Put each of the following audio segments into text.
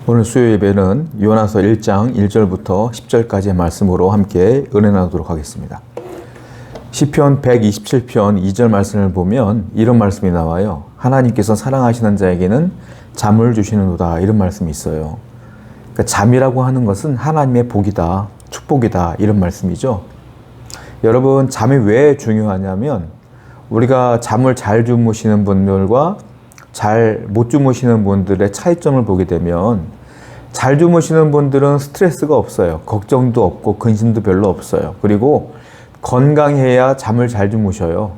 오늘 수요 예배는 요나서 1장 1절부터 10절까지의 말씀으로 함께 은혜 나누도록 하겠습니다. 시편 127편 2절 말씀을 보면 이런 말씀이 나와요. 하나님께서 사랑하시는 자에게는 잠을 주시는도다, 이런 말씀이 있어요. 그러니까 잠이라고 하는 것은 하나님의 복이다, 축복이다, 이런 말씀이죠. 여러분, 잠이 왜 중요하냐면 우리가 잠을 잘 주무시는 분들과 잘 못 주무시는 분들의 차이점을 보게 되면, 잘 주무시는 분들은 스트레스가 없어요. 걱정도 없고 근심도 별로 없어요. 그리고 건강해야 잠을 잘 주무셔요.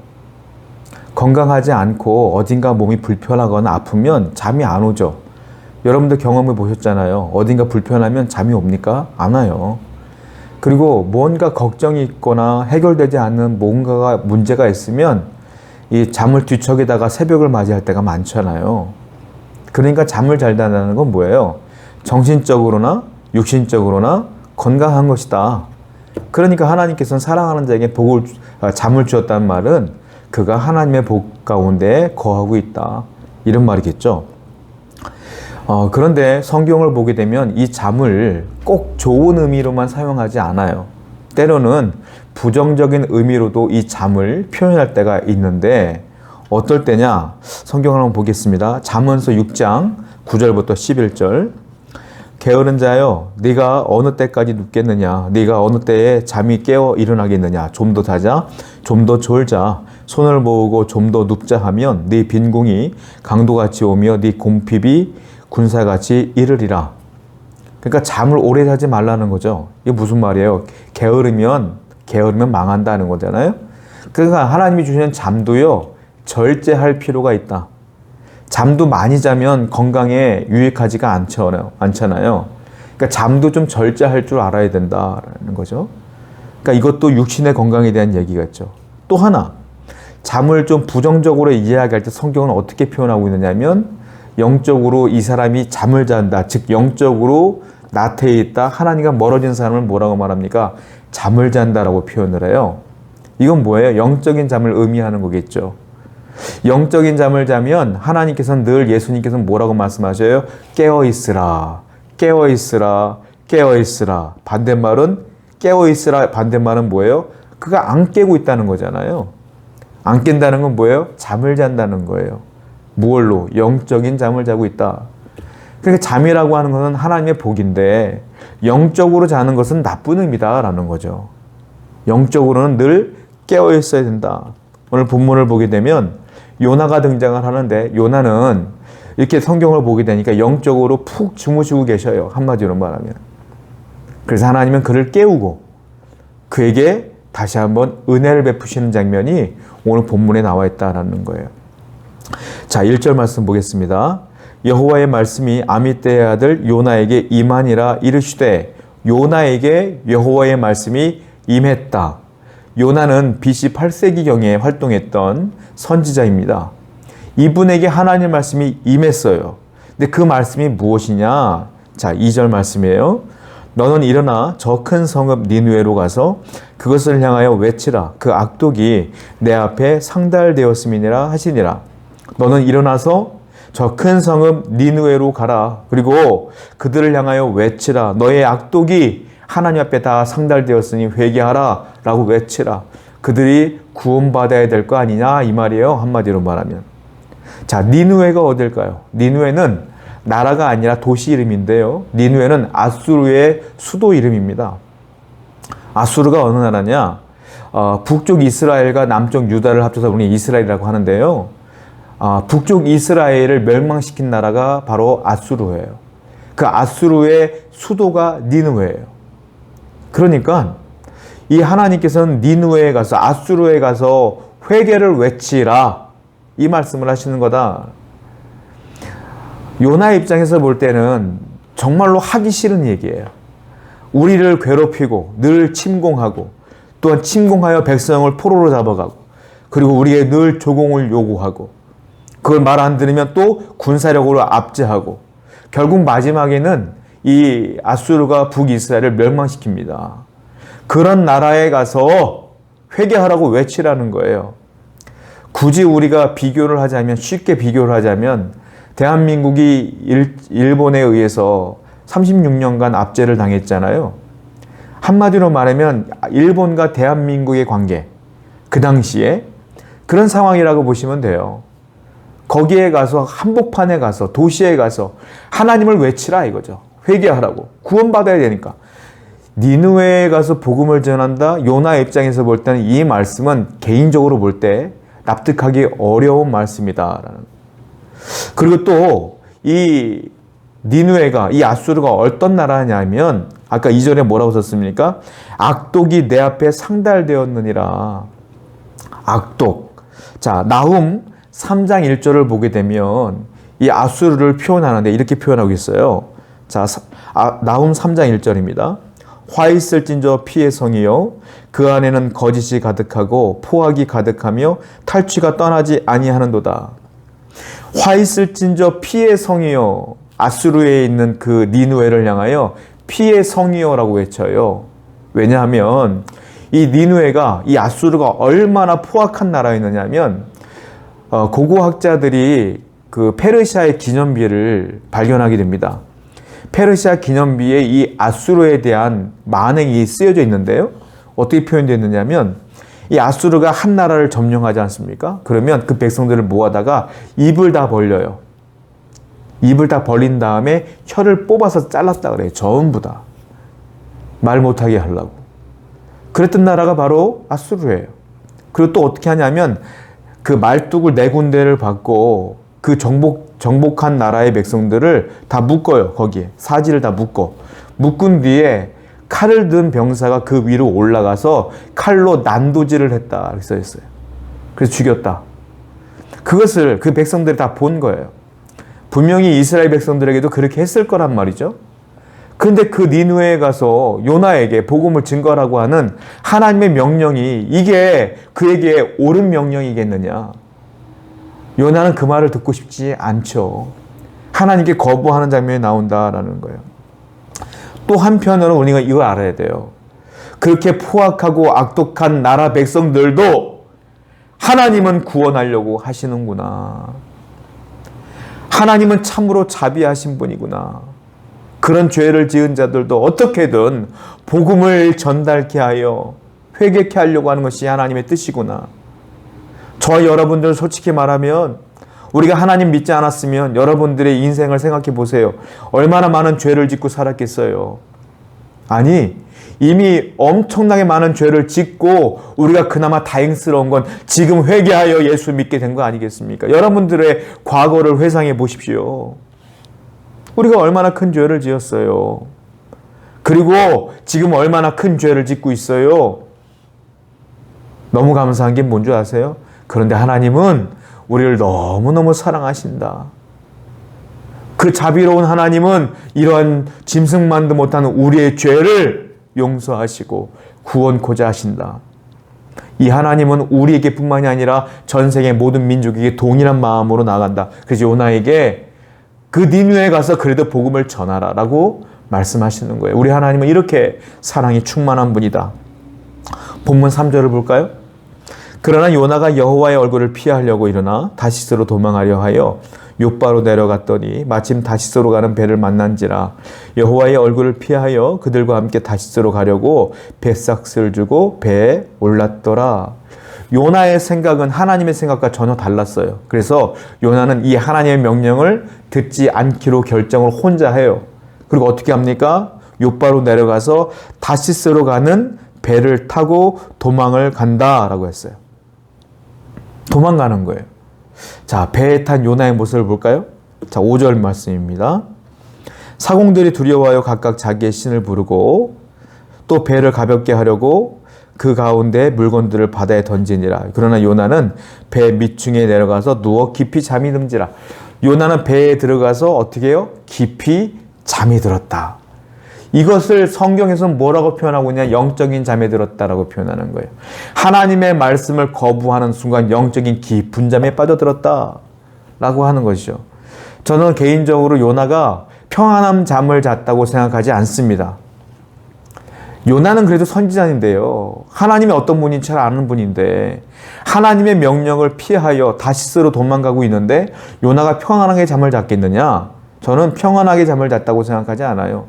건강하지 않고 어딘가 몸이 불편하거나 아프면 잠이 안 오죠. 여러분들 경험해 보셨잖아요. 어딘가 불편하면 잠이 옵니까? 안 와요. 그리고 뭔가 걱정이 있거나 해결되지 않는 뭔가가 문제가 있으면 이 잠을 뒤척이다가 새벽을 맞이할 때가 많잖아요. 그러니까 잠을 잘 잔다는 건 뭐예요? 정신적으로나 육신적으로나 건강한 것이다. 그러니까 하나님께서는 사랑하는 자에게 잠을 주었다는 말은 그가 하나님의 복 가운데 거하고 있다, 이런 말이겠죠. 그런데 성경을 보게 되면 이 잠을 꼭 좋은 의미로만 사용하지 않아요. 때로는 부정적인 의미로도 이 잠을 표현할 때가 있는데, 어떨 때냐? 성경을 한번 보겠습니다. 잠언서 6장 9절부터 11절. 게으른 자여, 네가 어느 때까지 눕겠느냐? 네가 어느 때에 잠이 깨어 일어나겠느냐? 좀 더 자자, 좀 더 졸자, 손을 모으고 좀 더 눕자 하면 네 빈궁이 강도같이 오며 네 곰핍이 군사같이 이르리라. 그러니까 잠을 오래 자지 말라는 거죠. 이게 무슨 말이에요? 게으르면 망한다는 거잖아요. 그러니까 하나님이 주시는 잠도요, 절제할 필요가 있다. 잠도 많이 자면 건강에 유익하지가 않잖아요. 그러니까 잠도 좀 절제할 줄 알아야 된다는 거죠. 그러니까 이것도 육신의 건강에 대한 얘기겠죠. 또 하나, 잠을 좀 부정적으로 이야기할 때 성경은 어떻게 표현하고 있느냐면, 영적으로 이 사람이 잠을 잔다, 즉 영적으로 나태해 있다, 하나님과 멀어진 사람을 뭐라고 말합니까? 잠을 잔다라고 표현을 해요. 이건 뭐예요? 영적인 잠을 의미하는 거겠죠. 영적인 잠을 자면 하나님께서는 늘, 예수님께서는 뭐라고 말씀하셔요? 깨어있으라, 깨어있으라, 깨어있으라. 반대말은, 깨어있으라 반대말은 뭐예요? 그가 안 깨고 있다는 거잖아요. 안 깬다는 건 뭐예요? 잠을 잔다는 거예요. 무얼로? 영적인 잠을 자고 있다. 그러니까 잠이라고 하는 것은 하나님의 복인데, 영적으로 자는 것은 나쁜 의미다라는 거죠. 영적으로는 늘 깨어 있어야 된다. 오늘 본문을 보게 되면 요나가 등장을 하는데, 요나는 이렇게 성경을 보게 되니까 영적으로 푹 주무시고 계셔요. 한마디로 말하면. 그래서 하나님은 그를 깨우고 그에게 다시 한번 은혜를 베푸시는 장면이 오늘 본문에 나와 있다라는 거예요. 자, 1절 말씀 보겠습니다. 여호와의 말씀이 아미떼의 아들 요나에게 임하니라 이르시되, 요나에게 여호와의 말씀이 임했다. 요나는 BC 8세기경에 활동했던 선지자입니다. 이분에게 하나님의 말씀이 임했어요. 근데 그 말씀이 무엇이냐? 자, 2절 말씀이에요. 너는 일어나 저 큰 성읍 니느웨로 가서 그것을 향하여 외치라. 그 악독이 내 앞에 상달되었음이니라 하시니라. 너는 일어나서 저 큰 성읍 니느웨로 가라. 그리고 그들을 향하여 외치라. 너의 악독이 하나님 앞에 다 상달되었으니 회개하라 라고 외치라. 그들이 구원받아야 될 거 아니냐, 이 말이에요. 한마디로 말하면. 자, 니느웨가 어딜까요? 니느웨는 나라가 아니라 도시 이름인데요. 니느웨는 아수르의 수도 이름입니다. 아수르가 어느 나라냐? 북쪽 이스라엘과 남쪽 유다를 합쳐서 우리 이스라엘이라고 하는데요. 북쪽 이스라엘을 멸망시킨 나라가 바로 아수르예요. 그 아수르의 수도가 니느웨예요. 그러니까 이 하나님께서는 니느웨에 가서, 아수르에 가서 회개를 외치라, 이 말씀을 하시는 거다. 요나의 입장에서 볼 때는 정말로 하기 싫은 얘기예요. 우리를 괴롭히고 늘 침공하고, 또한 침공하여 백성을 포로로 잡아가고, 그리고 우리에게 늘 조공을 요구하고, 그걸 말 안 들으면 또 군사력으로 압제하고, 결국 마지막에는 이 아수르가 북이스라엘을 멸망시킵니다. 그런 나라에 가서 회개하라고 외치라는 거예요. 굳이 우리가 비교를 하자면, 쉽게 비교를 하자면, 대한민국이 일본에 의해서 36년간 압제를 당했잖아요. 한마디로 말하면 일본과 대한민국의 관계, 그 당시에 그런 상황이라고 보시면 돼요. 거기에 가서 한복판에 가서 도시에 가서 하나님을 외치라 이거죠. 회개하라고. 구원받아야 되니까. 니느웨에 가서 복음을 전한다. 요나 입장에서 볼 때는 이 말씀은 개인적으로 볼 때 납득하기 어려운 말씀이다. 그리고 또 이 니느웨가, 이 아수르가 어떤 나라냐면 아까 2절에 뭐라고 썼습니까? 악독이 내 앞에 상달되었느니라. 악독. 자, 나훔 3장 1절을 보게 되면 이 아수르를 표현하는데 이렇게 표현하고 있어요. 자, 나훔 3장 1절입니다. 화 있을진저 피의 성이요 그 안에는 거짓이 가득하고 포악이 가득하며 탈취가 떠나지 아니하는도다. 화 있을진저 피의 성이요. 아수르에 있는 그 니느웨를 향하여 피의 성이요라고 외쳐요. 왜냐하면 이 니느웨가, 이 아수르가 얼마나 포악한 나라였느냐면 고고학자들이 그 페르시아의 기념비를 발견하게 됩니다. 페르시아 기념비에 이 아수르에 대한 만행이 쓰여져 있는데요. 어떻게 표현되었느냐면 이 아수르가 한 나라를 점령하지 않습니까? 그러면 그 백성들을 모아다가 입을 다 벌려요. 입을 다 벌린 다음에 혀를 뽑아서 잘랐다 그래요. 전부 다. 말 못하게 하려고. 그랬던 나라가 바로 아수르예요. 그리고 또 어떻게 하냐면 그 말뚝을 4군데를 받고 그 정복한 나라의 백성들을 다 묶어요. 거기에 사지를 다 묶은 뒤에 칼을 든 병사가 그 위로 올라가서 칼로 난도질을 했다 이렇게 써있어요. 그래서 죽였다. 그것을 그 백성들이 다 본 거예요. 분명히 이스라엘 백성들에게도 그렇게 했을 거란 말이죠. 그런데 그 니느웨에 가서 요나에게 복음을 증거하라고 하는 하나님의 명령이 이게 그에게 옳은 명령이겠느냐. 요나는 그 말을 듣고 싶지 않죠. 하나님께 거부하는 장면이 나온다라는 거예요. 또 한편으로 우리가 이걸 알아야 돼요. 그렇게 포악하고 악독한 나라 백성들도 하나님은 구원하려고 하시는구나. 하나님은 참으로 자비하신 분이구나. 그런 죄를 지은 자들도 어떻게든 복음을 전달케 하여 회개케 하려고 하는 것이 하나님의 뜻이구나. 저와 여러분들 솔직히 말하면 우리가 하나님 믿지 않았으면 여러분들의 인생을 생각해 보세요. 얼마나 많은 죄를 짓고 살았겠어요. 아니, 이미 엄청나게 많은 죄를 짓고 우리가 그나마 다행스러운 건 지금 회개하여 예수 믿게 된 거 아니겠습니까? 여러분들의 과거를 회상해 보십시오. 우리가 얼마나 큰 죄를 지었어요. 그리고 지금 얼마나 큰 죄를 짓고 있어요. 너무 감사한 게 뭔지 아세요? 그런데 하나님은 우리를 너무너무 사랑하신다. 그 자비로운 하나님은 이러한 짐승만도 못하는 우리의 죄를 용서하시고 구원코자 하신다. 이 하나님은 우리에게 뿐만이 아니라 전 세계 모든 민족에게 동일한 마음으로 나간다. 그래서 요나에게 그 니느웨에 가서 그래도 복음을 전하라 라고 말씀하시는 거예요. 우리 하나님은 이렇게 사랑이 충만한 분이다. 본문 3절을 볼까요? 그러나 요나가 여호와의 얼굴을 피하려고 일어나 다시스로 도망하려 하여 욥바로 내려갔더니 마침 다시스로 가는 배를 만난지라. 여호와의 얼굴을 피하여 그들과 함께 다시스로 가려고 뱃삭스를 주고 배에 올랐더라. 요나의 생각은 하나님의 생각과 전혀 달랐어요. 그래서 요나는 이 하나님의 명령을 듣지 않기로 결정을 혼자 해요. 그리고 어떻게 합니까? 욥바로 내려가서 다시스로 가는 배를 타고 도망을 간다라고 했어요. 도망가는 거예요. 자, 배에 탄 요나의 모습을 볼까요? 자, 5절 말씀입니다. 사공들이 두려워하여 각각 자기의 신을 부르고 또 배를 가볍게 하려고 그 가운데 물건들을 바다에 던지니라. 그러나 요나는 배 밑층에 내려가서 누워 깊이 잠이 든지라. 요나는 배에 들어가서 어떻게 해요? 깊이 잠이 들었다. 이것을 성경에서는 뭐라고 표현하고 있냐? 영적인 잠에 들었다라고 표현하는 거예요. 하나님의 말씀을 거부하는 순간 영적인 깊은 잠에 빠져들었다라고 하는 것이죠. 저는 개인적으로 요나가 평안한 잠을 잤다고 생각하지 않습니다. 요나는 그래도 선지자인데요. 하나님이 어떤 분인지 잘 아는 분인데 하나님의 명령을 피하여 다시스로 도망가고 있는데 요나가 평안하게 잠을 잤겠느냐? 저는 평안하게 잠을 잤다고 생각하지 않아요.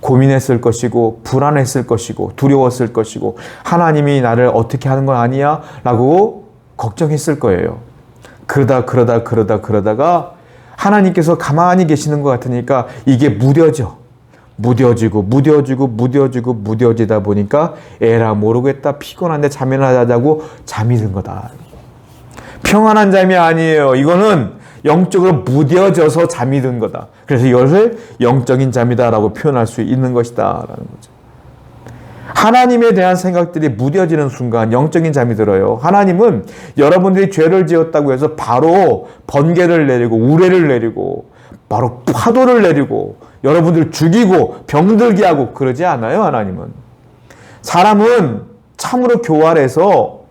고민했을 것이고 불안했을 것이고 두려웠을 것이고 하나님이 나를 어떻게 하는 건 아니야? 라고 걱정했을 거예요. 그러다가 하나님께서 가만히 계시는 것 같으니까 이게 무뎌지다 보니까 에라 모르겠다 피곤한데 잠이나 자자고 잠이 든 거다. 평안한 잠이 아니에요. 이거는 영적으로 무뎌져서 잠이 든 거다. 그래서 이것을 영적인 잠이다라고 표현할 수 있는 것이다 라는 거죠. 하나님에 대한 생각들이 무뎌지는 순간 영적인 잠이 들어요. 하나님은 여러분들이 죄를 지었다고 해서 바로 번개를 내리고 우레를 내리고 바로 파도를 내리고 여러분들 죽이고 병들게 하고 그러지 않아요. 하나님은. 사람은 참으로 교활해서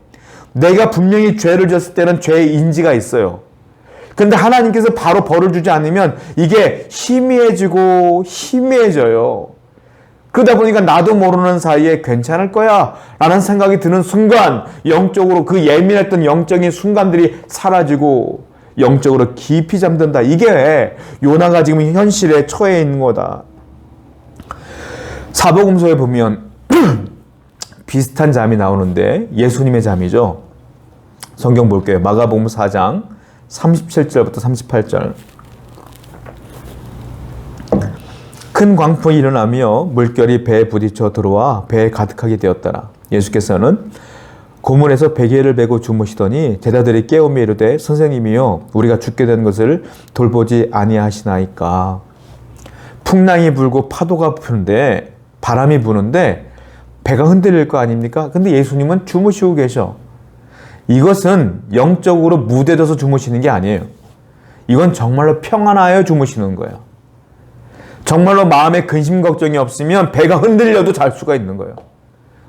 내가 분명히 죄를 지었을 때는 죄의 인지가 있어요. 근데 하나님께서 바로 벌을 주지 않으면 이게 희미해져요. 그러다 보니까 나도 모르는 사이에 괜찮을 거야 라는 생각이 드는 순간 영적으로 그 예민했던 영적인 순간들이 사라지고 영적으로 깊이 잠든다. 이게 요나가 지금 현실에 처해 있는 거다. 사복음서에 보면 비슷한 잠이 나오는데 예수님의 잠이죠. 성경 볼게요. 마가복음 4장 37절부터 38절. 큰 광풍이 일어나며 물결이 배에 부딪혀 들어와 배에 가득하게 되었더라. 예수께서는 고문에서 베개를 메고 주무시더니 제자들이 깨우며 이르되 선생님이여 우리가 죽게 된 것을 돌보지 아니하시나이까. 풍랑이 불고 파도가 부는데 바람이 부는데 배가 흔들릴 거 아닙니까? 근데 예수님은 주무시고 계셔. 이것은 영적으로 무뎌져서 주무시는 게 아니에요. 이건 정말로 평안하여 주무시는 거예요. 정말로 마음에 근심 걱정이 없으면 배가 흔들려도 잘 수가 있는 거예요.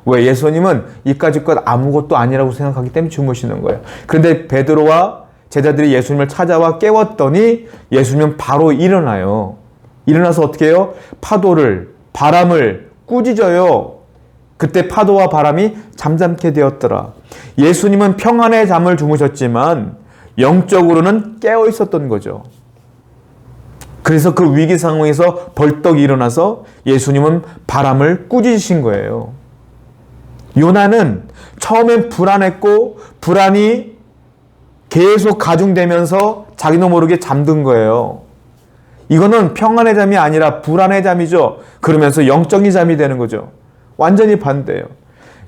왜? 예수님은 이까짓 것 아무것도 아니라고 생각하기 때문에 주무시는 거예요. 그런데 베드로와 제자들이 예수님을 찾아와 깨웠더니 예수님은 바로 일어나요. 일어나서 어떻게 해요? 바람을 꾸짖어요. 그때 파도와 바람이 잠잠게 되었더라. 예수님은 평안의 잠을 주무셨지만 영적으로는 깨어 있었던 거죠. 그래서 그 위기 상황에서 벌떡 일어나서 예수님은 바람을 꾸짖으신 거예요. 요나는 처음엔 불안했고 불안이 계속 가중되면서 자기도 모르게 잠든 거예요. 이거는 평안의 잠이 아니라 불안의 잠이죠. 그러면서 영적인 잠이 되는 거죠. 완전히 반대예요.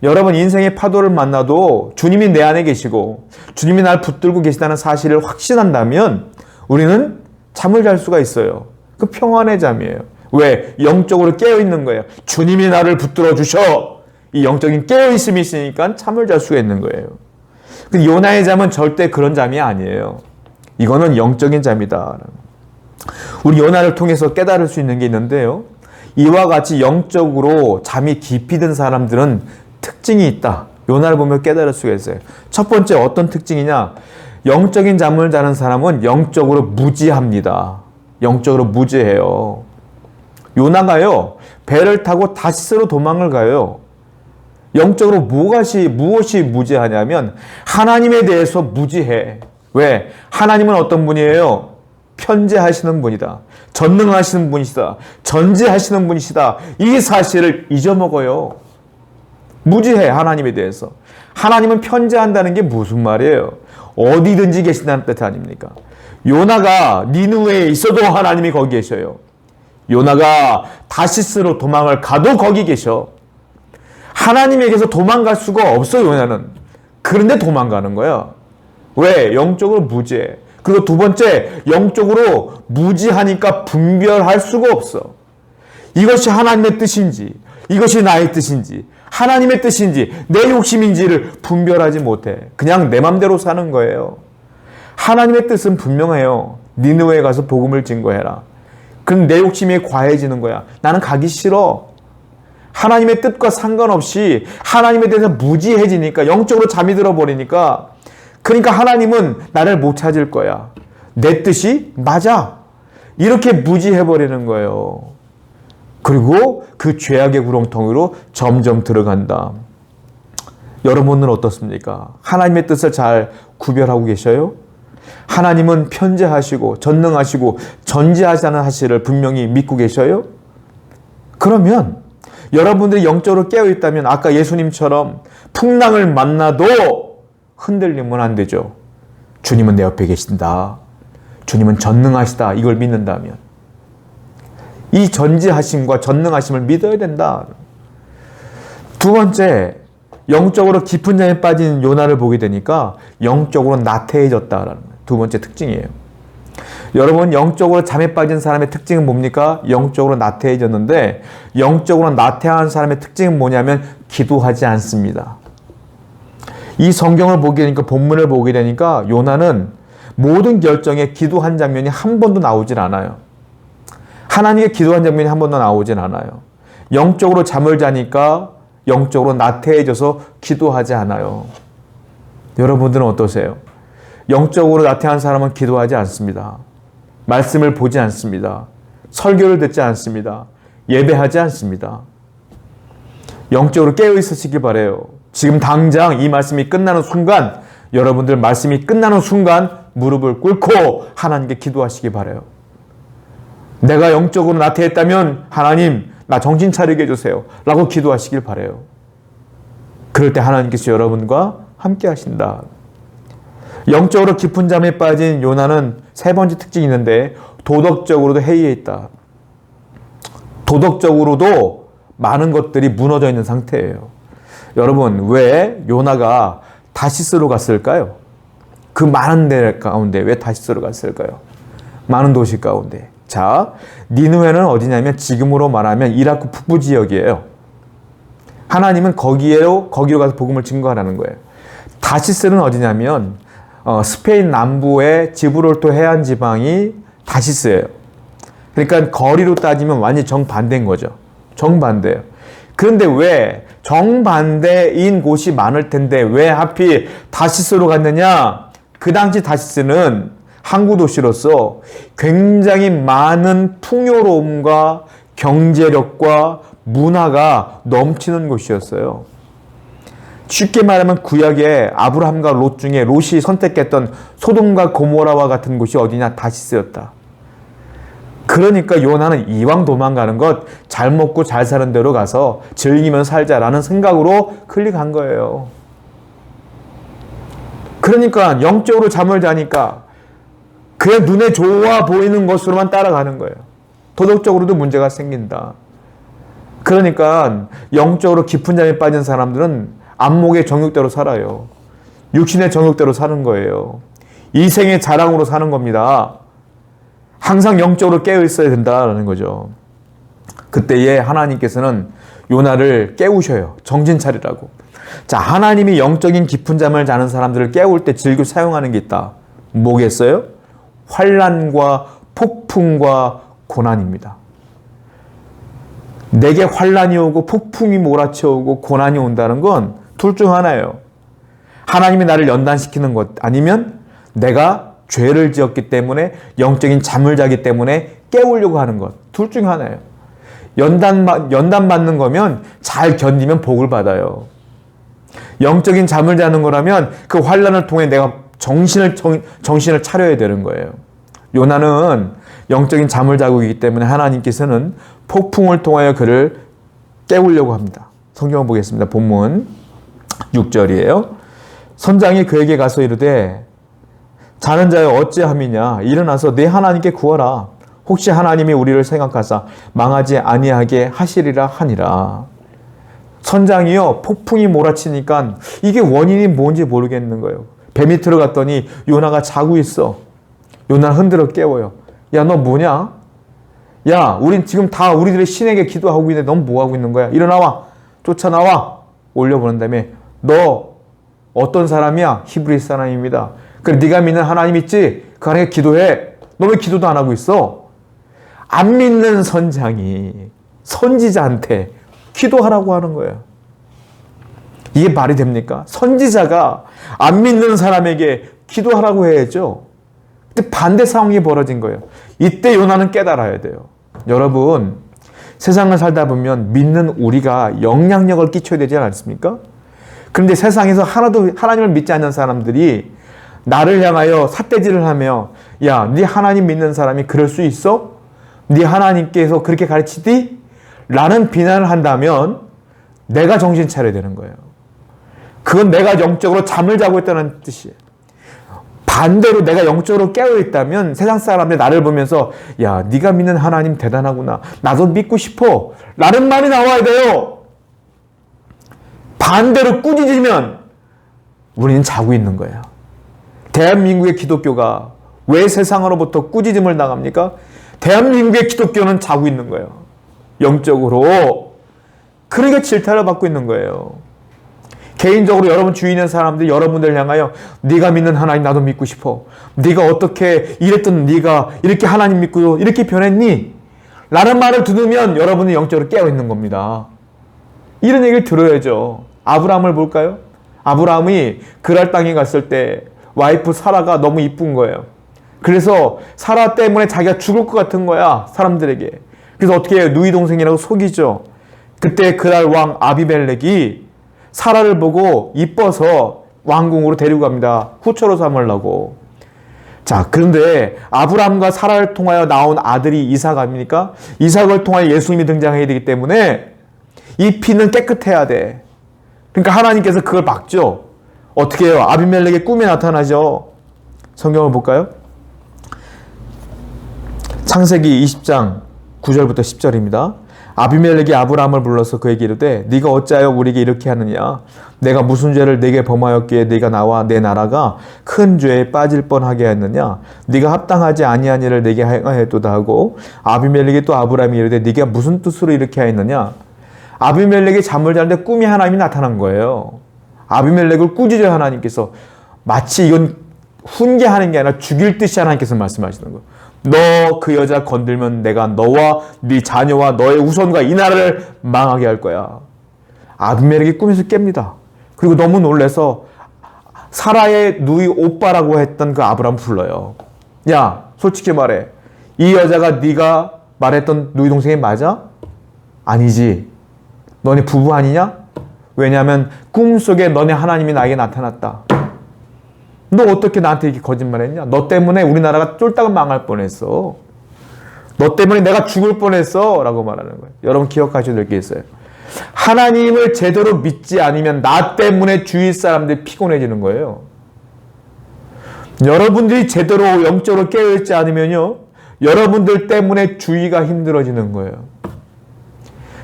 여러분 인생의 파도를 만나도 주님이 내 안에 계시고 주님이 날 붙들고 계시다는 사실을 확신한다면 우리는 잠을 잘 수가 있어요. 그 평안의 잠이에요. 왜? 영적으로 깨어있는 거예요. 주님이 나를 붙들어 주셔. 이 영적인 깨어있음이 있으니까 잠을 잘 수가 있는 거예요. 근데 요나의 잠은 절대 그런 잠이 아니에요. 이거는 영적인 잠이다. 우리 요나를 통해서 깨달을 수 있는 게 있는데요. 이와 같이 영적으로 잠이 깊이 든 사람들은 특징이 있다. 요나를 보면 깨달을 수가 있어요. 첫 번째 어떤 특징이냐? 영적인 잠을 자는 사람은 영적으로 무지합니다. 영적으로 무지해요. 요나가요. 배를 타고 다시스로 도망을 가요. 영적으로 무엇이 무지하냐면 하나님에 대해서 무지해. 왜? 하나님은 어떤 분이에요? 편재하시는 분이다. 전능하시는 분이시다. 전지하시는 분이시다. 이 사실을 잊어먹어요. 무지해. 하나님에 대해서. 하나님은 편재한다는 게 무슨 말이에요? 어디든지 계신다는 뜻 아닙니까? 요나가 니느웨에 있어도 하나님이 거기 계셔요. 요나가 다시스로 도망을 가도 거기 계셔. 하나님에게서 도망갈 수가 없어. 요나는. 그런데 도망가는 거야. 왜? 영적으로 무지해. 그리고 두 번째, 영적으로 무지하니까 분별할 수가 없어. 이것이 하나님의 뜻인지, 이것이 나의 뜻인지, 하나님의 뜻인지, 내 욕심인지를 분별하지 못해. 그냥 내 맘대로 사는 거예요. 하나님의 뜻은 분명해요. 니느웨에 가서 복음을 증거해라. 그럼 내 욕심이 과해지는 거야. 나는 가기 싫어. 하나님의 뜻과 상관없이 하나님에 대해서 무지해지니까, 영적으로 잠이 들어버리니까, 그러니까 하나님은 나를 못 찾을 거야. 내 뜻이 맞아. 이렇게 무지해버리는 거예요. 그리고 그 죄악의 구렁텅이로 점점 들어간다. 여러분은 어떻습니까? 하나님의 뜻을 잘 구별하고 계셔요? 하나님은 편재하시고 전능하시고 전지하시는 사실을 분명히 믿고 계셔요? 그러면 여러분들이 영적으로 깨어있다면 아까 예수님처럼 풍랑을 만나도 흔들리면 안 되죠. 주님은 내 옆에 계신다. 주님은 전능하시다. 이걸 믿는다면 이 전지하심과 전능하심을 믿어야 된다. 두 번째, 영적으로 깊은 잠에 빠진 요나를 보게 되니까 영적으로 나태해졌다라는 거예요. 두 번째 특징이에요. 여러분, 영적으로 잠에 빠진 사람의 특징은 뭡니까? 영적으로 나태해졌는데 영적으로 나태한 사람의 특징은 뭐냐면 기도하지 않습니다. 이 성경을 보게 되니까, 본문을 보게 되니까 요나는 모든 결정에 기도한 장면이 한 번도 나오질 않아요. 하나님께 기도한 장면이 한 번도 나오진 않아요. 영적으로 잠을 자니까 영적으로 나태해져서 기도하지 않아요. 여러분들은 어떠세요? 영적으로 나태한 사람은 기도하지 않습니다. 말씀을 보지 않습니다. 설교를 듣지 않습니다. 예배하지 않습니다. 영적으로 깨어 있으시길 바라요. 지금 당장 이 말씀이 끝나는 순간, 여러분들 말씀이 끝나는 순간 무릎을 꿇고 하나님께 기도하시기 바라요. 내가 영적으로 나태했다면 하나님, 나 정신 차리게 해주세요 라고 기도하시길 바라요. 그럴 때 하나님께서 여러분과 함께 하신다. 영적으로 깊은 잠에 빠진 요나는 세 번째 특징이 있는데, 도덕적으로도 해이해 있다. 도덕적으로도 많은 것들이 무너져 있는 상태예요. 여러분, 왜 요나가 다시스로 갔을까요? 그 많은 데 가운데 왜 다시스로 갔을까요? 많은 도시 가운데. 자, 니느웨는 어디냐면 지금으로 말하면 이라크 북부 지역이에요. 하나님은 거기로 가서 복음을 증거하라는 거예요. 다시스는 어디냐면 스페인 남부의 지브롤터 해안 지방이 다시스예요. 그러니까 거리로 따지면 완전히 정반대인 거죠. 정반대예요. 그런데 왜 정반대인 곳이 많을 텐데 왜 하필 다시스로 갔느냐? 그 당시 다시스는 항구 도시로서 굉장히 많은 풍요로움과 경제력과 문화가 넘치는 곳이었어요. 쉽게 말하면 구약의 아브라함과 롯 중에 롯이 선택했던 소돔과 고모라와 같은 곳이 어디냐? 다시스였다. 그러니까 요나는 이왕 도망가는 것 잘 먹고 잘 사는 데로 가서 즐기면 살자라는 생각으로 클릭한 거예요. 그러니까 영적으로 잠을 자니까 그냥 눈에 좋아 보이는 것으로만 따라가는 거예요. 도덕적으로도 문제가 생긴다. 그러니까 영적으로 깊은 잠에 빠진 사람들은 안목의 정욕대로 살아요. 육신의 정욕대로 사는 거예요. 이생의 자랑으로 사는 겁니다. 항상 영적으로 깨어 있어야 된다는 거죠. 그때에 하나님께서는 요나를 깨우셔요. 정신 차리라고. 자, 하나님이 영적인 깊은 잠을 자는 사람들을 깨울 때 즐겨 사용하는 게 있다. 뭐겠어요? 환난과 폭풍과 고난입니다. 내게 환난이 오고 폭풍이 몰아쳐오고 고난이 온다는 건 둘 중 하나예요. 하나님이 나를 연단시키는 것, 아니면 내가 죄를 지었기 때문에 영적인 잠을 자기 때문에 깨우려고 하는 것. 둘 중 하나예요. 연단 받는 거면 잘 견디면 복을 받아요. 영적인 잠을 자는 거라면 그 환난을 통해 내가 정신을 차려야 되는 거예요. 요나는 영적인 잠을 자고 있기 때문에 하나님께서는 폭풍을 통하여 그를 깨우려고 합니다. 성경을 보겠습니다. 본문 6절이에요. 선장이 그에게 가서 이르되 자는 자여 어찌함이냐? 일어나서 내 하나님께 구하라. 혹시 하나님이 우리를 생각하사 망하지 아니하게 하시리라 하니라. 선장이요, 폭풍이 몰아치니까 이게 원인이 뭔지 모르겠는 거예요. 배 밑으로 갔더니 요나가 자고 있어. 요나를 흔들어 깨워요. 야, 너 뭐냐? 야, 우린 지금 다 우리들의 신에게 기도하고 있는데 넌 뭐하고 있는 거야? 일어나와. 쫓아나와. 올려보낸 다음에 너 어떤 사람이야? 히브리 사람입니다. 그래, 네가 믿는 하나님 있지? 그 하나님께 기도해. 너 왜 기도도 안 하고 있어? 안 믿는 선장이 선지자한테 기도하라고 하는 거예요. 이게 말이 됩니까? 선지자가 안 믿는 사람에게 기도하라고 해야죠. 근데 반대 상황이 벌어진 거예요. 이때 요나는 깨달아야 돼요. 여러분, 세상을 살다 보면 믿는 우리가 영향력을 끼쳐야 되지 않습니까? 그런데 세상에서 하나도 하나님을 믿지 않는 사람들이 나를 향하여 삿대질을 하며 야, 네 하나님 믿는 사람이 그럴 수 있어? 네 하나님께서 그렇게 가르치디? 라는 비난을 한다면 내가 정신 차려야 되는 거예요. 그건 내가 영적으로 잠을 자고 있다는 뜻이에요. 반대로 내가 영적으로 깨어있다면 세상 사람들이 나를 보면서 야, 네가 믿는 하나님 대단하구나. 나도 믿고 싶어. 라는 말이 나와야 돼요. 반대로 꾸짖으면 우리는 자고 있는 거예요. 대한민국의 기독교가 왜 세상으로부터 꾸짖음을 당합니까? 대한민국의 기독교는 자고 있는 거예요. 영적으로. 그러니까 질타를 받고 있는 거예요. 개인적으로 여러분 주위에 있는 사람들이 여러분들 향하여 네가 믿는 하나님 나도 믿고 싶어. 네가 어떻게 이랬던 네가 이렇게 하나님 믿고 이렇게 변했니? 라는 말을 들으면 여러분은 영적으로 깨어있는 겁니다. 이런 얘기를 들어야죠. 아브라함을 볼까요? 아브라함이 그랄 땅에 갔을 때 와이프 사라가 너무 이쁜 거예요. 그래서 사라 때문에 자기가 죽을 것 같은 거야, 사람들에게. 그래서 어떻게 해요? 누이 동생이라고 속이죠. 그때 그날 왕 아비멜렉이 사라를 보고 이뻐서 왕궁으로 데리고 갑니다. 후처로 삼으려고. 자, 그런데 아브라함과 사라를 통하여 나온 아들이 이삭입니까? 이삭을 통하여 예수님이 등장해야 되기 때문에 이 피는 깨끗해야 돼. 그러니까 하나님께서 그걸 막죠. 어떻게 해요? 아비멜렉의 꿈에 나타나죠. 성경을 볼까요? 창세기 20장 9절부터 10절입니다. 아비멜렉이 아브라함을 불러서 그에게 이르되 네가 어찌하여 우리에게 이렇게 하느냐? 내가 무슨 죄를 네게 범하였기에 네가 나와 내 나라가 큰 죄에 빠질 뻔하게 했느냐? 네가 합당하지 아니한 일을 네게 행하였도다 하고 아비멜렉이 또 아브라함이 이르되 네가 무슨 뜻으로 이렇게 하였느냐? 아비멜렉이 잠을 자는데 꿈에 하나님이 나타난 거예요. 아비멜렉을 꾸짖어 하나님께서 마치 이건 훈계하는 게 아니라 죽일 듯이 하나님께서 말씀하시는 거예요. 너 그 여자 건들면 내가 너와 네 자녀와 너의 후손과 이 나라를 망하게 할 거야. 아비멜렉이 꿈에서 깹니다. 그리고 너무 놀라서 사라의 누이 오빠라고 했던 그 아브라함 불러요. 야, 솔직히 말해. 이 여자가 네가 말했던 누이 동생이 맞아? 아니지. 너네 부부 아니냐? 왜냐하면 꿈속에 너네 하나님이 나에게 나타났다. 너 어떻게 나한테 이렇게 거짓말했냐? 너 때문에 우리나라가 쫄딱 망할 뻔했어. 너 때문에 내가 죽을 뻔했어. 라고 말하는 거예요. 여러분 기억하셔야 될 게 있어요. 하나님을 제대로 믿지 않으면 나 때문에 주위 사람들이 피곤해지는 거예요. 여러분들이 제대로 영적으로 깨어있지 않으면요, 여러분들 때문에 주위가 힘들어지는 거예요.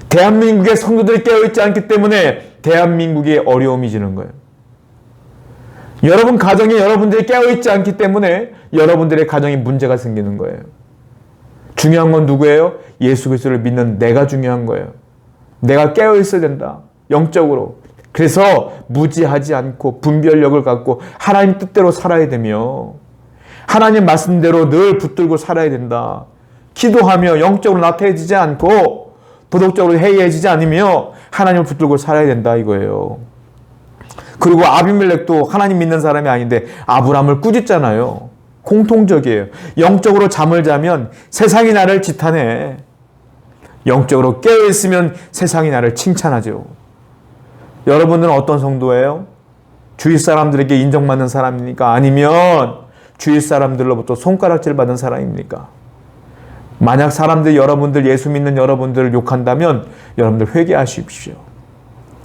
대한민국의 성도들이 깨어있지 않기 때문에 대한민국에 어려움이 지는 거예요. 여러분 가정에 여러분들이 깨어있지 않기 때문에 여러분들의 가정에 문제가 생기는 거예요. 중요한 건 누구예요? 예수 그리스도를 믿는 내가 중요한 거예요. 내가 깨어있어야 된다. 영적으로. 그래서 무지하지 않고 분별력을 갖고 하나님 뜻대로 살아야 되며 하나님 말씀대로 늘 붙들고 살아야 된다. 기도하며 영적으로 나태해지지 않고 도덕적으로 해이해지지 않으며 하나님을 붙들고 살아야 된다 이거예요. 그리고 아비멜렉도 하나님 믿는 사람이 아닌데 아브라함을 꾸짖잖아요. 공통적이에요. 영적으로 잠을 자면 세상이 나를 지탄해. 영적으로 깨어있으면 세상이 나를 칭찬하죠. 여러분들은 어떤 성도예요? 주위 사람들에게 인정받는 사람입니까? 아니면 주위 사람들로부터 손가락질 받는 사람입니까? 만약 사람들이 여러분들 예수 믿는 여러분들을 욕한다면 여러분들 회개하십시오.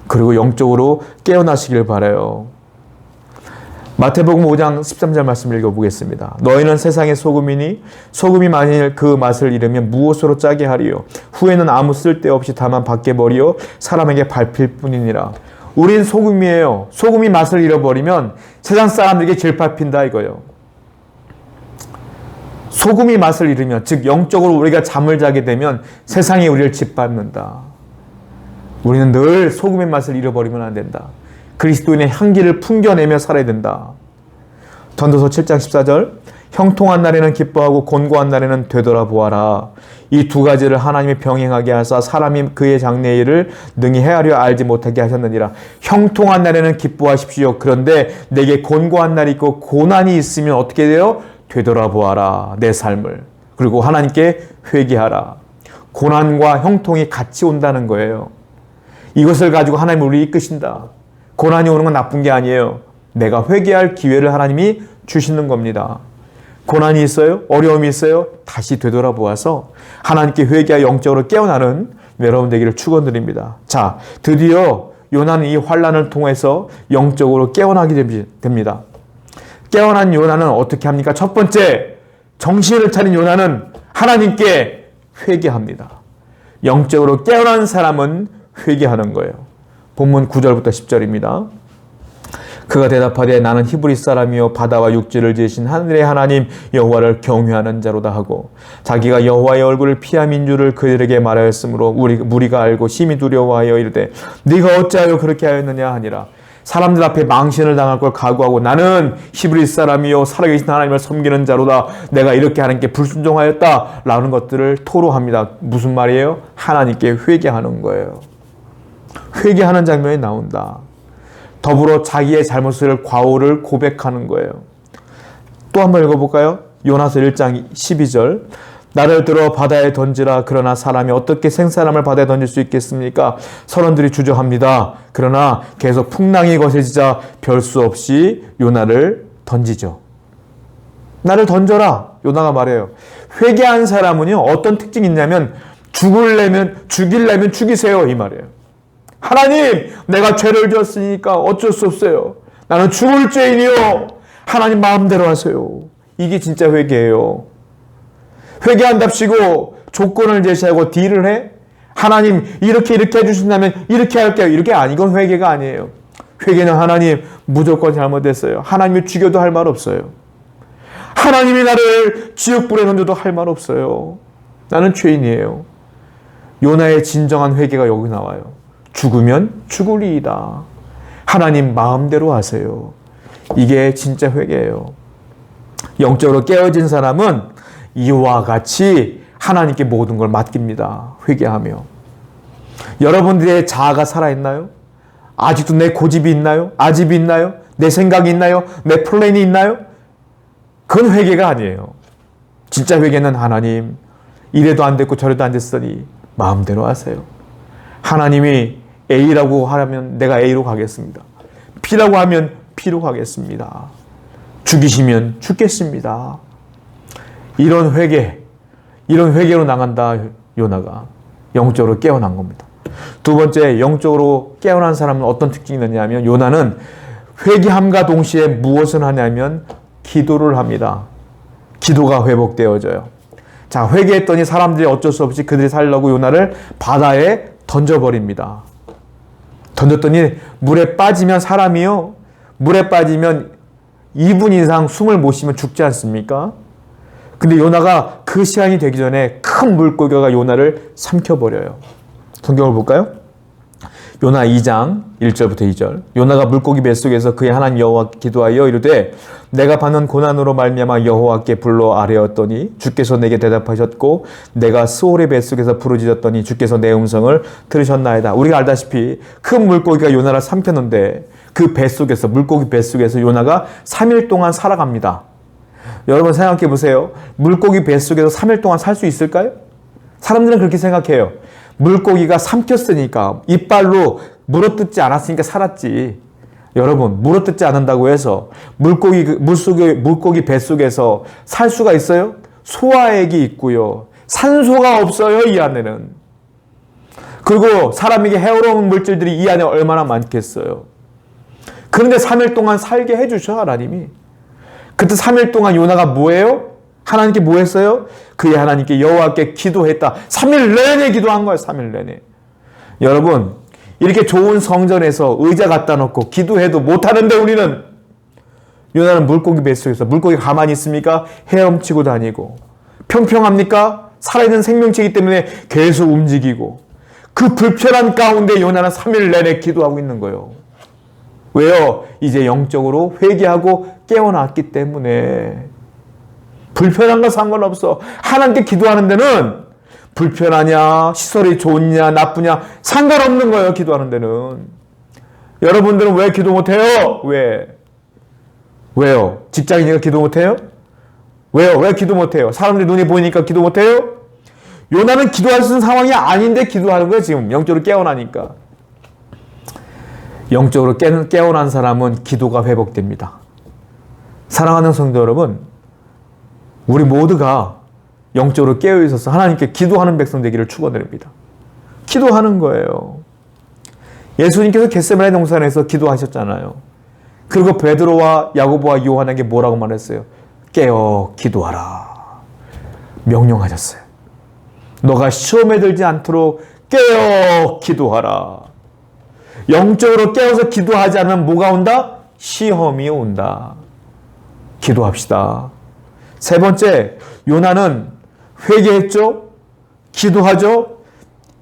그리고 영적으로 깨어나시길 바라요. 마태복음 5장 13절 말씀 읽어보겠습니다. 너희는 세상의 소금이니 소금이 만일 그 맛을 잃으면 무엇으로 짜게 하리요? 후에는 아무 쓸데없이 다만 밖에 버리어 사람에게 밟힐 뿐이니라. 우린 소금이에요. 소금이 맛을 잃어버리면 세상 사람들에게 질밟힌다 이거예요. 소금이 맛을 잃으면, 즉 영적으로 우리가 잠을 자게 되면 세상이 우리를 짓밟는다. 우리는 늘 소금의 맛을 잃어버리면 안 된다. 그리스도인의 향기를 풍겨내며 살아야 된다. 전도서 7장 14절 형통한 날에는 기뻐하고 곤고한 날에는 되돌아보아라. 이 두 가지를 하나님이 병행하게 하사 사람이 그의 장래의 일을 능히 헤아려 알지 못하게 하셨느니라. 형통한 날에는 기뻐하십시오. 그런데 내게 곤고한 날이 있고 고난이 있으면 어떻게 돼요? 되돌아보아라 내 삶을. 그리고 하나님께 회개하라. 고난과 형통이 같이 온다는 거예요. 이것을 가지고 하나님은 우리를 이끄신다. 고난이 오는 건 나쁜 게 아니에요. 내가 회개할 기회를 하나님이 주시는 겁니다. 고난이 있어요? 어려움이 있어요? 다시 되돌아보아서 하나님께 회개하여 영적으로 깨어나는 여러분 되기를 축원드립니다. 자, 드디어 요나는 이 환난을 통해서 영적으로 깨어나게 됩니다. 깨어난 요나는 어떻게 합니까? 첫 번째, 정신을 차린 요나는 하나님께 회개합니다. 영적으로 깨어난 사람은 회개하는 거예요. 본문 9절부터 10절입니다. 그가 대답하되 나는 히브리 사람이요 바다와 육지를 지으신 하늘의 하나님 여호와를 경외하는 자로다 하고 자기가 여호와의 얼굴을 피함인 줄을 그들에게 말하였으므로 무리가 알고 심히 두려워하여 이르되 네가 어찌하여 그렇게 하였느냐 하니라. 사람들 앞에 망신을 당할 걸 각오하고 나는 히브리 사람이요 살아계신 하나님을 섬기는 자로다. 내가 이렇게 하나님께 불순종하였다 라는 것들을 토로합니다. 무슨 말이에요? 하나님께 회개하는 거예요. 회개하는 장면이 나온다. 더불어 자기의 잘못을 과오를 고백하는 거예요. 또 한번 읽어볼까요? 요나서 1장 12절 나를 들어 바다에 던지라. 그러나 사람이 어떻게 생사람을 바다에 던질 수 있겠습니까? 선원들이 주저합니다. 그러나 계속 풍랑이 거세지자 별 수 없이 요나를 던지죠. 나를 던져라. 요나가 말해요. 회개한 사람은요 어떤 특징이 있냐면 죽이려면 죽이세요 이 말이에요. 하나님, 내가 죄를 지었으니까 어쩔 수 없어요. 나는 죽을 죄인이요. 하나님 마음대로 하세요. 이게 진짜 회개예요. 회개한답시고 조건을 제시하고 딜을 해? 하나님 이렇게 해주신다면 이렇게 할게요. 이렇게 이건 회개가 아니에요. 회개는 하나님 무조건 잘못했어요. 하나님이 죽여도 할 말 없어요. 하나님이 나를 지옥불에 던져도 할 말 없어요. 나는 죄인이에요. 요나의 진정한 회개가 여기 나와요. 죽으면 죽으리이다. 하나님 마음대로 하세요. 이게 진짜 회개예요. 영적으로 깨어진 사람은 이와 같이 하나님께 모든 걸 맡깁니다. 회개하며. 여러분들의 자아가 살아있나요? 아직도 내 고집이 있나요? 아집이 있나요? 내 생각이 있나요? 내 플랜이 있나요? 그건 회개가 아니에요. 진짜 회개는 하나님 이래도 안 됐고 저래도 안 됐으니 마음대로 하세요. 하나님이 A라고 하면 내가 A로 가겠습니다. B라고 하면 B로 가겠습니다. 죽이시면 죽겠습니다. 이런 회개로 나간다 요나가 영적으로 깨어난 겁니다. 두 번째, 영적으로 깨어난 사람은 어떤 특징이 있느냐면 요나는 회개함과 동시에 무엇을 하냐면 기도를 합니다. 기도가 회복되어져요. 자, 회개했더니 사람들이 어쩔 수 없이 그들이 살려고 요나를 바다에 던져버립니다. 던졌더니 물에 빠지면 사람이요. 물에 빠지면 2분 이상 숨을 못 쉬면 죽지 않습니까? 근데 요나가 그 시간이 되기 전에 큰 물고기가 요나를 삼켜버려요. 성경을 볼까요? 요나 2장 1절부터 2절. 요나가 물고기 뱃속에서 그의 하나님 여호와께 기도하여 이르되 내가 받는 고난으로 말미암아 여호와께 불러 아뢰었더니 주께서 내게 대답하셨고 내가 스올의 뱃속에서 부르짖었더니 주께서 내 음성을 들으셨나이다. 우리가 알다시피 큰 물고기가 요나를 삼켰는데 그 뱃속에서 물고기 뱃속에서 요나가 3일 동안 살아갑니다. 여러분 생각해 보세요. 물고기 뱃속에서 3일 동안 살 수 있을까요? 사람들은 그렇게 생각해요. 물고기가 삼켰으니까 이빨로 물어뜯지 않았으니까 살았지. 여러분 물어뜯지 않는다고 해서 물고기 뱃속에서 살 수가 있어요? 소화액이 있고요. 산소가 없어요 이 안에는. 그리고 사람에게 해로운 물질들이 이 안에 얼마나 많겠어요. 그런데 3일 동안 살게 해주셔 하나님이. 그때 3일 동안 요나가 뭐예요? 하나님께 뭐 했어요? 그의 하나님께 여호와께 기도했다. 3일 내내 기도한 거예요. 3일 내내. 여러분 이렇게 좋은 성전에서 의자 갖다 놓고 기도해도 못하는데 우리는 요나는 물고기 뱃속에서 물고기가 가만히 있습니까? 헤엄치고 다니고 평평합니까? 살아있는 생명체이기 때문에 계속 움직이고 그 불편한 가운데 요나는 3일 내내 기도하고 있는 거예요. 왜요? 이제 영적으로 회개하고 깨어났기 때문에. 불편한 건 상관없어. 하나님께 기도하는 데는 불편하냐, 시설이 좋냐, 나쁘냐 상관없는 거예요. 기도하는 데는. 여러분들은 왜 기도 못해요? 왜요? 직장인이니까 기도 못해요? 왜요? 왜 기도 못해요? 사람들이 눈이 보이니까 기도 못해요? 요나는 기도할 수 있는 상황이 아닌데 기도하는 거예요. 지금 영적으로 깨어나니까. 영적으로 깨어난 사람은 기도가 회복됩니다. 사랑하는 성도 여러분, 우리 모두가 영적으로 깨어 있어서 하나님께 기도하는 백성 되기를 축원드립니다. 기도하는 거예요. 예수님께서 겟세마네 동산에서 기도하셨잖아요. 그리고 베드로와 야고보와 요한에게 뭐라고 말했어요? 깨어 기도하라. 명령하셨어요. 너가 시험에 들지 않도록 깨어 기도하라. 영적으로 깨어서 기도하지 않으면 뭐가 온다? 시험이 온다. 기도합시다. 세 번째, 요나는 회개했죠? 기도하죠?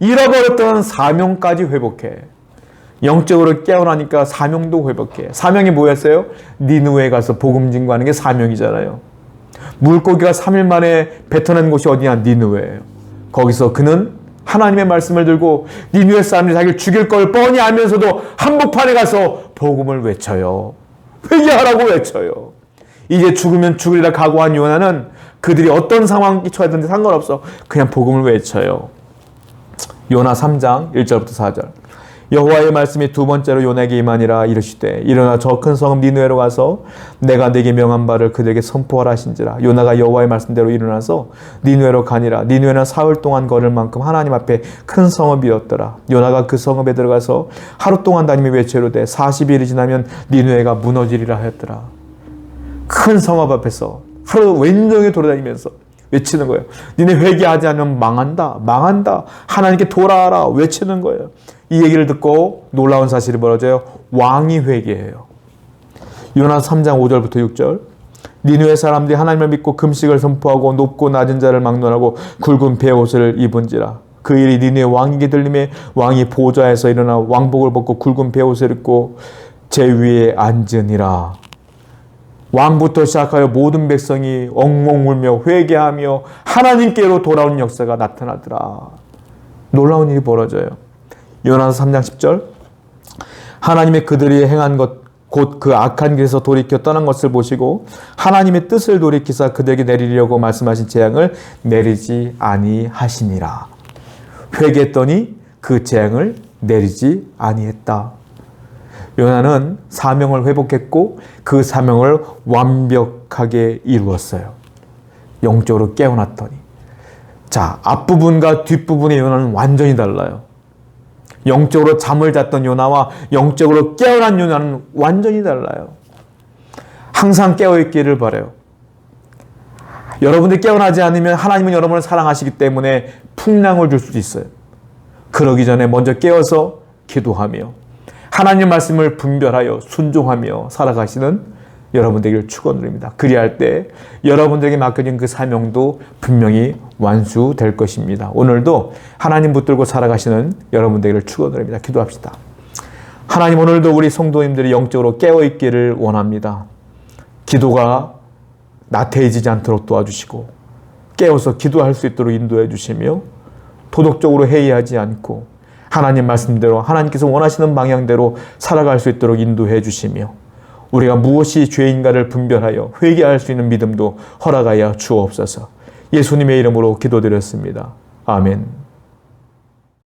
잃어버렸던 사명까지 회복해. 영적으로 깨어나니까 사명도 회복해. 사명이 뭐였어요? 니느웨에 가서 복음 증거하는 게 사명이잖아요. 물고기가 3일 만에 뱉어낸 곳이 어디냐? 니느웨예요. 거기서 그는 하나님의 말씀을 들고 니느웨 사람들이 자기를 죽일 걸 뻔히 알면서도 한복판에 가서 복음을 외쳐요. 회개하라고 외쳐요. 이제 죽으면 죽으리라 각오한 요나는 그들이 어떤 상황에 처하든지 상관없어. 그냥 복음을 외쳐요. 요나 3장 1절부터 4절. 여호와의 말씀이 두 번째로 요나에게 임하니라 이르시되 일어나 저 큰 성읍 니느웨로 가서 내가 네게 명한 바를 그들에게 선포하라 하신지라. 요나가 여호와의 말씀대로 일어나서 니느웨로 가니라. 니느웨는 사흘 동안 걸을 만큼 하나님 앞에 큰 성읍이었더라. 요나가 그 성읍에 들어가서 하루 동안 다니며 외치로되 40일이 지나면 니느웨가 무너지리라 하였더라. 큰 성읍 앞에서 하루 왼종일 돌아다니면서 외치는 거예요. 니네 회개하지 않으면 망한다. 망한다. 하나님께 돌아와라. 외치는 거예요. 이 얘기를 듣고 놀라운 사실이 벌어져요. 왕이 회개해요. 요나 3장 5절부터 6절. 니느웨 사람들이 하나님을 믿고 금식을 선포하고 높고 낮은 자를 막론하고 굵은 베옷을 입은지라. 그 일이 니느웨 왕에게 들림에 왕이 보좌에서 일어나 왕복을 벗고 굵은 베옷을 입고 제 위에 앉으니라. 왕부터 시작하여 모든 백성이 엉엉 울며 회개하며 하나님께로 돌아오는 역사가 나타나더라. 놀라운 일이 벌어져요. 요나서 3장 10절. 하나님의 그들이 행한 것 곧 그 악한 길에서 돌이켜 떠난 것을 보시고 하나님의 뜻을 돌이키사 그들에게 내리려고 말씀하신 재앙을 내리지 아니하시니라. 회개했더니 그 재앙을 내리지 아니했다. 요나는 사명을 회복했고 그 사명을 완벽하게 이루었어요. 영적으로 깨어났더니. 자, 앞부분과 뒷부분의 요나는 완전히 달라요. 영적으로 잠을 잤던 요나와 영적으로 깨어난 요나는 완전히 달라요. 항상 깨어있기를 바라요. 여러분들이 깨어나지 않으면 하나님은 여러분을 사랑하시기 때문에 풍랑을 줄 수도 있어요. 그러기 전에 먼저 깨어서 기도하며 하나님 말씀을 분별하여 순종하며 살아가시는 여러분 되기를 축원드립니다. 그리할 때 여러분들에게 맡겨진 그 사명도 분명히 완수될 것입니다. 오늘도 하나님 붙들고 살아가시는 여러분 되기를 축원드립니다. 기도합시다. 하나님, 오늘도 우리 성도님들이 영적으로 깨어있기를 원합니다. 기도가 나태해지지 않도록 도와주시고 깨어서 기도할 수 있도록 인도해 주시며 도덕적으로 회의하지 않고 하나님 말씀대로 하나님께서 원하시는 방향대로 살아갈 수 있도록 인도해 주시며 우리가 무엇이 죄인가를 분별하여 회개할 수 있는 믿음도 허락하여 주옵소서. 예수님의 이름으로 기도드렸습니다. 아멘.